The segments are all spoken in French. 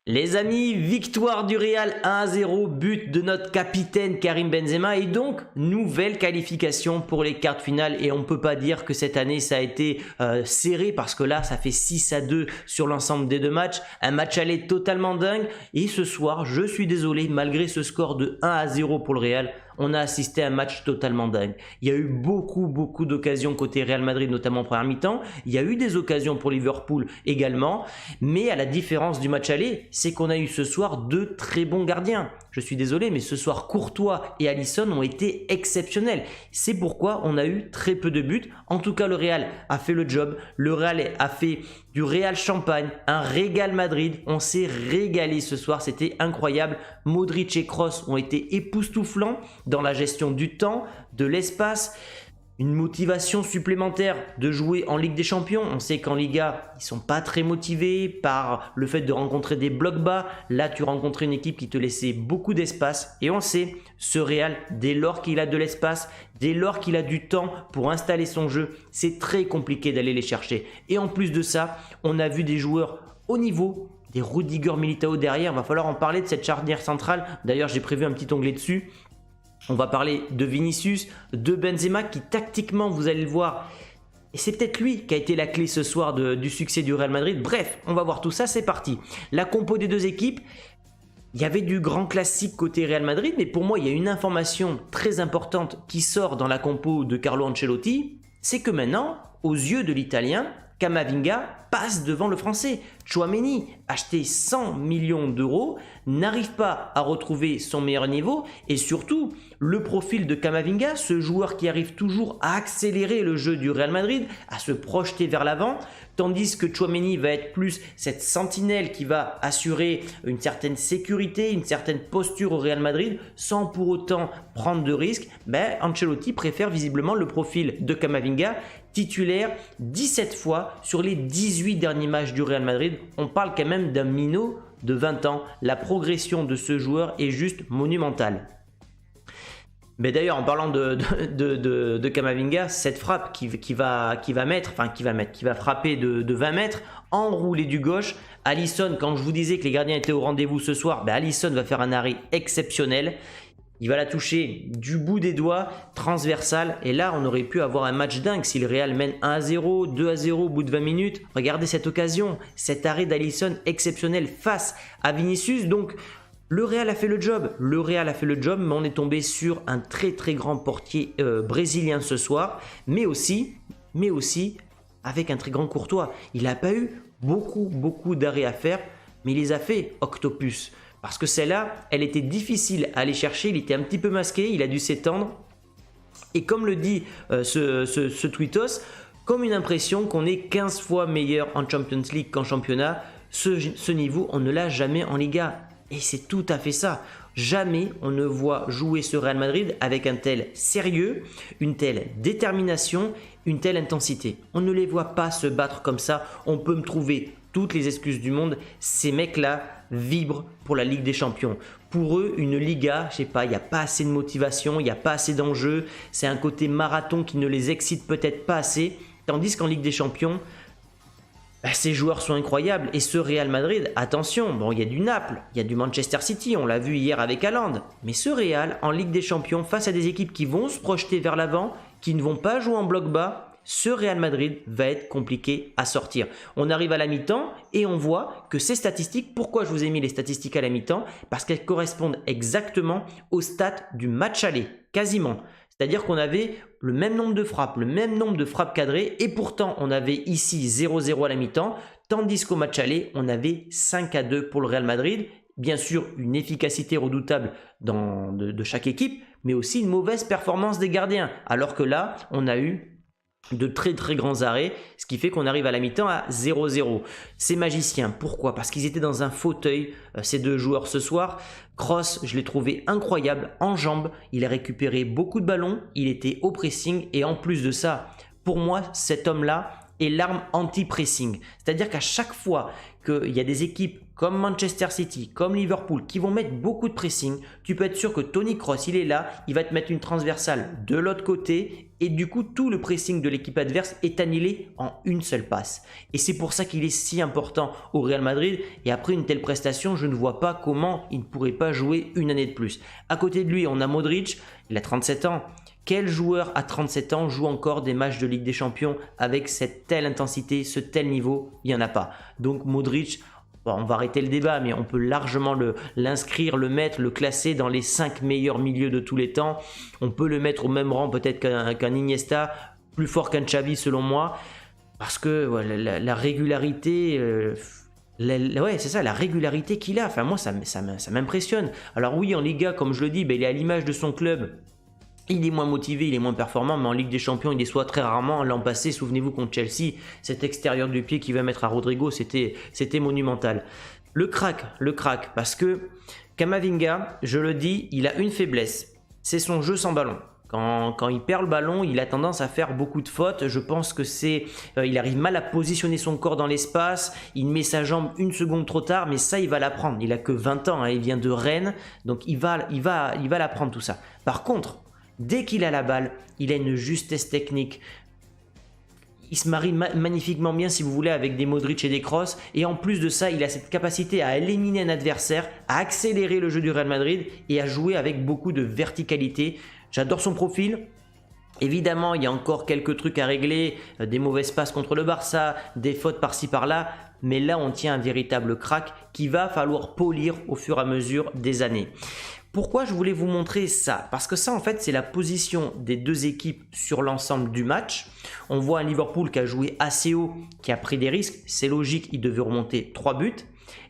Les amis, victoire du Real 1-0, but de notre capitaine Karim Benzema et donc nouvelle qualification pour les quarts de finale. Et on ne peut pas dire que cette année ça a été serré parce que là ça fait 6-2 sur l'ensemble des deux matchs. Un match aller totalement dingue et ce soir, je suis désolé, malgré ce score de 1-0 pour le Real, on a assisté à un match totalement dingue. Il y a eu beaucoup d'occasions côté Real Madrid, notamment en première mi-temps. Il y a eu des occasions pour Liverpool également. Mais à la différence du match aller, c'est qu'on a eu ce soir deux très bons gardiens. Je suis désolé, mais ce soir, Courtois et Alisson ont été exceptionnels. C'est pourquoi on a eu très peu de buts. En tout cas, le Real a fait le job. Le Real a fait du Real Champagne, un Real Madrid. On s'est régalé ce soir, c'était incroyable. Modric et Kroos ont été époustouflants dans la gestion du temps, de l'espace. Une motivation supplémentaire de jouer en Ligue des Champions. On sait qu'en Liga, ils sont pas très motivés par le fait de rencontrer des blocs bas. Là, tu rencontrais une équipe qui te laissait beaucoup d'espace. Et on sait, ce Real, dès lors qu'il a de l'espace, dès lors qu'il a du temps pour installer son jeu, c'est très compliqué d'aller les chercher. Et en plus de ça, on a vu des joueurs haut niveau, des Rudiger Militao derrière. Il va falloir en parler de cette charnière centrale. D'ailleurs, j'ai prévu un petit onglet dessus. On va parler de Vinicius, de Benzema qui tactiquement, vous allez le voir, et c'est peut-être lui qui a été la clé ce soir du succès du Real Madrid. Bref, on va voir tout ça, c'est parti. La compo des deux équipes, il y avait du grand classique côté Real Madrid, mais pour moi, il y a une information très importante qui sort dans la compo de Carlo Ancelotti, c'est que maintenant, aux yeux de l'Italien, Camavinga passe devant le Français. Tchouaméni, acheté 100 millions d'euros, n'arrive pas à retrouver son meilleur niveau et surtout, le profil de Camavinga, ce joueur qui arrive toujours à accélérer le jeu du Real Madrid, à se projeter vers l'avant, tandis que Tchouaméni va être plus cette sentinelle qui va assurer une certaine sécurité, une certaine posture au Real Madrid sans pour autant prendre de risques. Ancelotti préfère visiblement le profil de Camavinga, titulaire 17 fois sur les 18 derniers matchs du Real Madrid. On parle quand même d'un minot de 20 ans. La progression de ce joueur est juste monumentale. Mais d'ailleurs, en parlant de Camavinga, cette frappe qui va frapper de 20 mètres, enroulé du gauche. Alisson, quand je vous disais que les gardiens étaient au rendez-vous ce soir, Alisson va faire un arrêt exceptionnel. Il va la toucher du bout des doigts, transversale. Et là, on aurait pu avoir un match dingue si le Real mène 1-0, 2-0 au bout de 20 minutes. Regardez cette occasion, cet arrêt d'Alisson exceptionnel face à Vinicius. Donc, le Real a fait le job. Le Real a fait le job, mais on est tombé sur un très grand portier brésilien ce soir. Mais aussi avec un très grand Courtois. Il n'a pas eu beaucoup d'arrêts à faire, mais il les a fait, Octopus. Parce que celle-là, elle était difficile à aller chercher, il était un petit peu masqué, il a dû s'étendre. Et comme le dit ce tweetos, comme une impression qu'on est 15 fois meilleur en Champions League qu'en championnat, ce niveau, on ne l'a jamais en Liga. Et c'est tout à fait ça. Jamais on ne voit jouer ce Real Madrid avec un tel sérieux, une telle détermination, une telle intensité. On ne les voit pas se battre comme ça. On peut me trouver toutes les excuses du monde. Ces mecs-là vibrent pour la Ligue des Champions. Pour eux, une Liga, je sais pas, il n'y a pas assez de motivation, il n'y a pas assez d'enjeux. C'est un côté marathon qui ne les excite peut-être pas assez. Tandis qu'en Ligue des Champions, ces joueurs sont incroyables. Et ce Real Madrid, attention, bon, il y a du Naples, il y a du Manchester City, on l'a vu hier avec Haaland. Mais ce Real, en Ligue des Champions, face à des équipes qui vont se projeter vers l'avant, qui ne vont pas jouer en bloc bas, ce Real Madrid va être compliqué à sortir. On arrive à la mi-temps et on voit que ces statistiques, pourquoi je vous ai mis les statistiques à la mi-temps? Parce qu'elles correspondent exactement aux stats du match aller, quasiment. C'est-à-dire qu'on avait le même nombre de frappes cadrées et pourtant on avait ici 0-0 à la mi-temps, tandis qu'au match aller, on avait 5-2 pour le Real Madrid. Bien sûr, une efficacité redoutable de chaque équipe, mais aussi une mauvaise performance des gardiens. Alors que là, on a eu de très grands arrêts, ce qui fait qu'on arrive à la mi-temps à 0-0. Ces magiciens, pourquoi? Parce qu'ils étaient dans un fauteuil, ces deux joueurs ce soir. Kroos, je l'ai trouvé incroyable en jambes, il a récupéré beaucoup de ballons, il était au pressing et en plus de ça, pour moi, cet homme-là, est l'arme anti-pressing. C'est-à-dire qu'à chaque fois qu'il y a des équipes comme Manchester City, comme Liverpool, qui vont mettre beaucoup de pressing, tu peux être sûr que Tony Kroos, il est là, il va te mettre une transversale de l'autre côté et du coup, tout le pressing de l'équipe adverse est annihilé en une seule passe. Et c'est pour ça qu'il est si important au Real Madrid. Et après une telle prestation, je ne vois pas comment il ne pourrait pas jouer une année de plus. À côté de lui, on a Modric, il a 37 ans. Quel joueur à 37 ans joue encore des matchs de Ligue des Champions avec cette telle intensité, ce tel niveau? Il n'y en a pas. Donc Modric, bon, on va arrêter le débat, mais on peut largement l'inscrire, le mettre, le classer dans les 5 meilleurs milieux de tous les temps. On peut le mettre au même rang peut-être qu'un Iniesta, plus fort qu'un Xavi selon moi, parce que ouais, la régularité... ouais, c'est ça, la régularité qu'il a. Enfin, moi, ça m'impressionne. Alors oui, en Liga, comme je le dis, ben, il est à l'image de son club. Il est moins motivé, il est moins performant, mais en Ligue des Champions, il déçoit très rarement. L'an passé, souvenez-vous contre Chelsea, cet extérieur du pied qu'il va mettre à Rodrigo, c'était monumental. Le crack, parce que Camavinga, je le dis, il a une faiblesse, c'est son jeu sans ballon. Quand il perd le ballon, il a tendance à faire beaucoup de fautes. Je pense que il arrive mal à positionner son corps dans l'espace. Il met sa jambe une seconde trop tard, mais ça, il va l'apprendre. Il a que 20 ans, hein, il vient de Rennes, donc il va l'apprendre tout ça. Par contre, dès qu'il a la balle, il a une justesse technique. Il se marie magnifiquement bien, si vous voulez, avec des Modric et des Kroos. Et en plus de ça, il a cette capacité à éliminer un adversaire, à accélérer le jeu du Real Madrid et à jouer avec beaucoup de verticalité. J'adore son profil. Évidemment, il y a encore quelques trucs à régler, des mauvaises passes contre le Barça, des fautes par-ci par-là. Mais là, on tient un véritable crack qu'il va falloir polir au fur et à mesure des années. Pourquoi je voulais vous montrer ça? Parce que ça, en fait, c'est la position des deux équipes sur l'ensemble du match. On voit un Liverpool qui a joué assez haut, qui a pris des risques. C'est logique, il devait remonter 3 buts.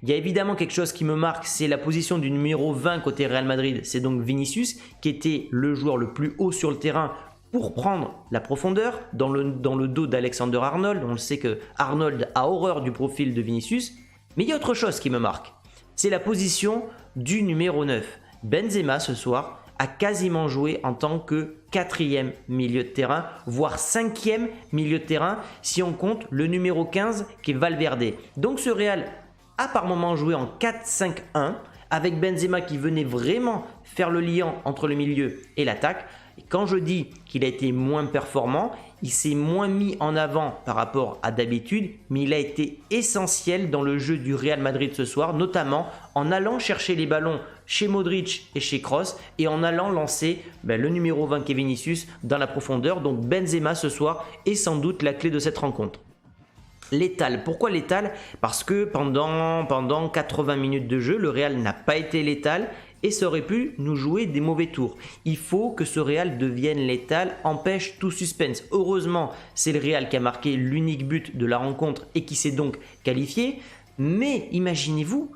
Il y a évidemment quelque chose qui me marque, c'est la position du numéro 20 côté Real Madrid. C'est donc Vinicius, qui était le joueur le plus haut sur le terrain pour prendre la profondeur dans le dos d'Alexander Arnold. On le sait que Arnold a horreur du profil de Vinicius. Mais il y a autre chose qui me marque. C'est la position du numéro 9. Benzema ce soir a quasiment joué en tant que 4e milieu de terrain, voire 5e milieu de terrain si on compte le numéro 15 qui est Valverde. Donc ce Real a par moment joué en 4-5-1 avec Benzema qui venait vraiment faire le lien entre le milieu et l'attaque. Et quand je dis qu'il a été moins performant, il s'est moins mis en avant par rapport à d'habitude, mais il a été essentiel dans le jeu du Real Madrid ce soir, notamment en allant chercher les ballons chez Modric et chez Kroos et en allant lancer le numéro 20 qui est Vinicius dans la profondeur. Donc Benzema ce soir est sans doute la clé de cette rencontre. Létal. Pourquoi létal? Parce que pendant 80 minutes de jeu, le Real n'a pas été létal et ça aurait pu nous jouer des mauvais tours. Il faut que ce Real devienne létal, empêche tout suspense. Heureusement, c'est le Real qui a marqué l'unique but de la rencontre et qui s'est donc qualifié. Mais imaginez-vous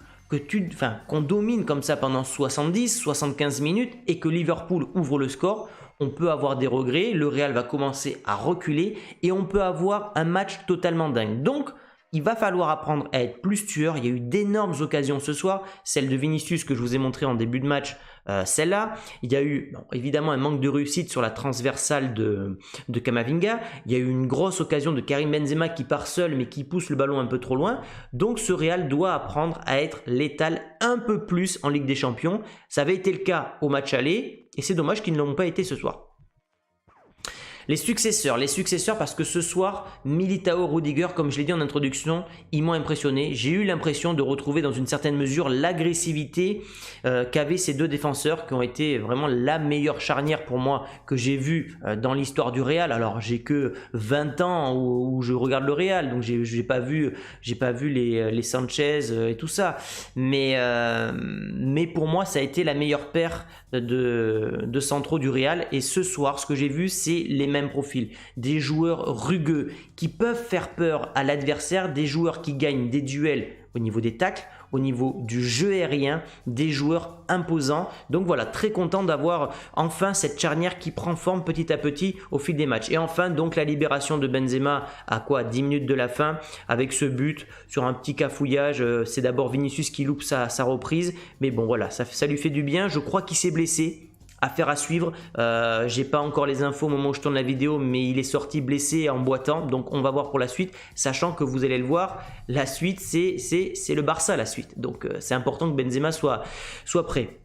qu'on domine comme ça pendant 70-75 minutes et que Liverpool ouvre le score. On peut avoir des regrets, le Real va commencer à reculer et on peut avoir un match totalement dingue. Donc, il va falloir apprendre à être plus tueur. Il y a eu d'énormes occasions ce soir. Celle de Vinicius que je vous ai montré en début de match, celle-là. Il y a eu évidemment un manque de réussite sur la transversale de Camavinga. Il y a eu une grosse occasion de Karim Benzema qui part seul mais qui pousse le ballon un peu trop loin. Donc ce Real doit apprendre à être létal un peu plus en Ligue des Champions. Ça avait été le cas au match aller et c'est dommage qu'ils ne l'ont pas été ce soir. Les successeurs parce que ce soir, Militao, Rudiger, comme je l'ai dit en introduction, ils m'ont impressionné. J'ai eu l'impression de retrouver dans une certaine mesure l'agressivité qu'avaient ces deux défenseurs qui ont été vraiment la meilleure charnière pour moi que j'ai vue dans l'histoire du Real. Alors j'ai que 20 ans où je regarde le Real, donc j'ai pas vu les Sanchez et tout ça. Mais pour moi, ça a été la meilleure paire de centraux du Real. Et ce soir, ce que j'ai vu, c'est les mêmes profils, des joueurs rugueux qui peuvent faire peur à l'adversaire, des joueurs qui gagnent des duels au niveau des tacles, au niveau du jeu aérien, des joueurs imposants. Donc voilà, très content d'avoir enfin cette charnière qui prend forme petit à petit au fil des matchs. Et enfin donc la libération de Benzema à 10 minutes de la fin avec ce but sur un petit cafouillage. C'est d'abord Vinicius qui loupe sa reprise, mais bon voilà, ça lui fait du bien. Je crois qu'il s'est blessé Affaire à suivre, j'ai pas encore les infos au moment où je tourne la vidéo, mais il est sorti blessé en boitant, donc on va voir pour la suite, sachant que vous allez le voir, la suite c'est le Barça la suite, donc c'est important que Benzema soit prêt.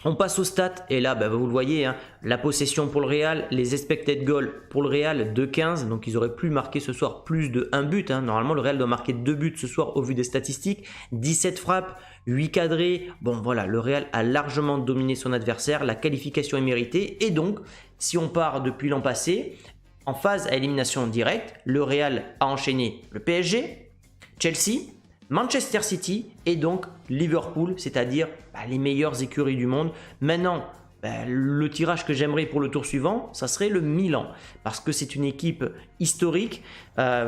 On passe aux stats et là vous le voyez, hein, la possession pour le Real, les expected goals pour le Real 2,15, donc ils auraient pu marquer ce soir plus de 1 but, hein. Normalement le Real doit marquer 2 buts ce soir au vu des statistiques, 17 frappes, 8 cadrés, bon voilà, le Real a largement dominé son adversaire, la qualification est méritée et donc si on part depuis l'an passé, en phase à élimination directe, le Real a enchaîné le PSG, Chelsea, Manchester City et donc Liverpool, c'est-à-dire les meilleures écuries du monde. Maintenant, le tirage que j'aimerais pour le tour suivant, ça serait le Milan, parce que c'est une équipe historique.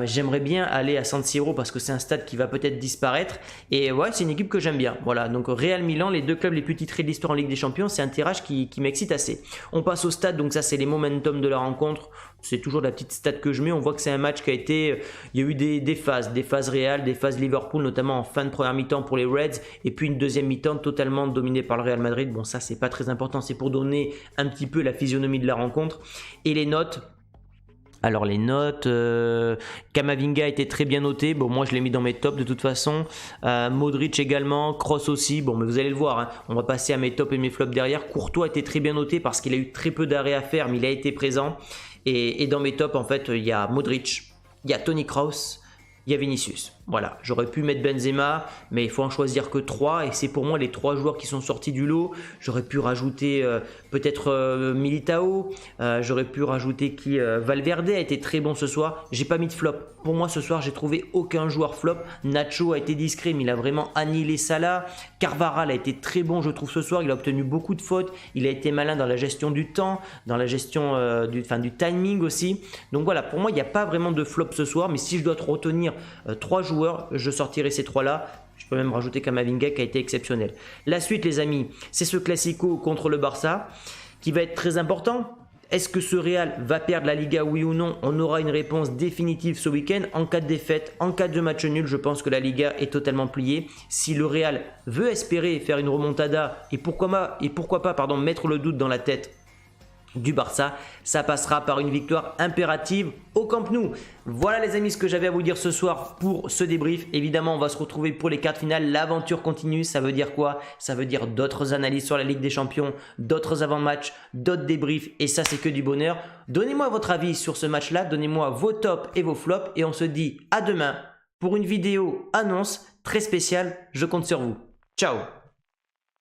J'aimerais bien aller à San Siro parce que c'est un stade qui va peut-être disparaître. Et ouais, c'est une équipe que j'aime bien. Voilà, donc Real Milan, les deux clubs les plus titrés de l'histoire en Ligue des Champions, c'est un tirage qui m'excite assez. On passe au stade, donc ça c'est les momentum de la rencontre. C'est toujours la petite stat que je mets. On voit que c'est un match qui a été... Il y a eu des phases Real, des phases Liverpool, notamment en fin de première mi-temps pour les Reds. Et puis une deuxième mi-temps totalement dominée par le Real Madrid. Bon, ça c'est pas très important, c'est pour donner un petit peu la physionomie de la rencontre. Et les notes... Alors les notes, Camavinga était très bien noté, bon moi je l'ai mis dans mes tops de toute façon, Modric également, Kroos aussi, bon mais vous allez le voir, hein, on va passer à mes tops et mes flops derrière. Courtois était très bien noté parce qu'il a eu très peu d'arrêts à faire mais il a été présent, et dans mes tops en fait il y a Modric, il y a Toni Kroos, il y a Vinicius. Voilà, j'aurais pu mettre Benzema, mais il faut en choisir que 3 et c'est pour moi les 3 joueurs qui sont sortis du lot. J'aurais pu rajouter peut-être Militao, j'aurais pu rajouter qui Valverde a été très bon ce soir. J'ai pas mis de flop. Pour moi ce soir, j'ai trouvé aucun joueur flop. Nacho a été discret, mais il a vraiment annihilé Salah. Carvajal a été très bon, je trouve ce soir. Il a obtenu beaucoup de fautes. Il a été malin dans la gestion du temps, dans la gestion du timing aussi. Donc voilà, pour moi, il n'y a pas vraiment de flop ce soir, mais si je dois retenir 3 joueurs, je sortirai ces 3 là. Je peux même rajouter Camavinga qui a été exceptionnel. La suite les amis, c'est ce classico contre le Barça qui va être très important. Est-ce que ce Real va perdre la Liga, oui ou non? On aura une réponse définitive ce week-end. En cas de défaite, en cas de match nul, je pense que la Liga est totalement pliée. Si le Real veut espérer faire une remontada et pourquoi pas mettre le doute dans la tête du Barça, ça passera par une victoire impérative au Camp Nou. Voilà les amis ce que j'avais à vous dire ce soir pour ce débrief. Évidemment on va se retrouver pour les quarts de finale, l'aventure continue. Ça veut dire quoi? Ça veut dire d'autres analyses sur la Ligue des Champions, d'autres avant-matchs, d'autres débriefs et ça c'est que du bonheur. Donnez-moi votre avis sur ce match là, donnez-moi vos tops et vos flops et on se dit à demain pour une vidéo annonce très spéciale. Je compte sur vous. Ciao.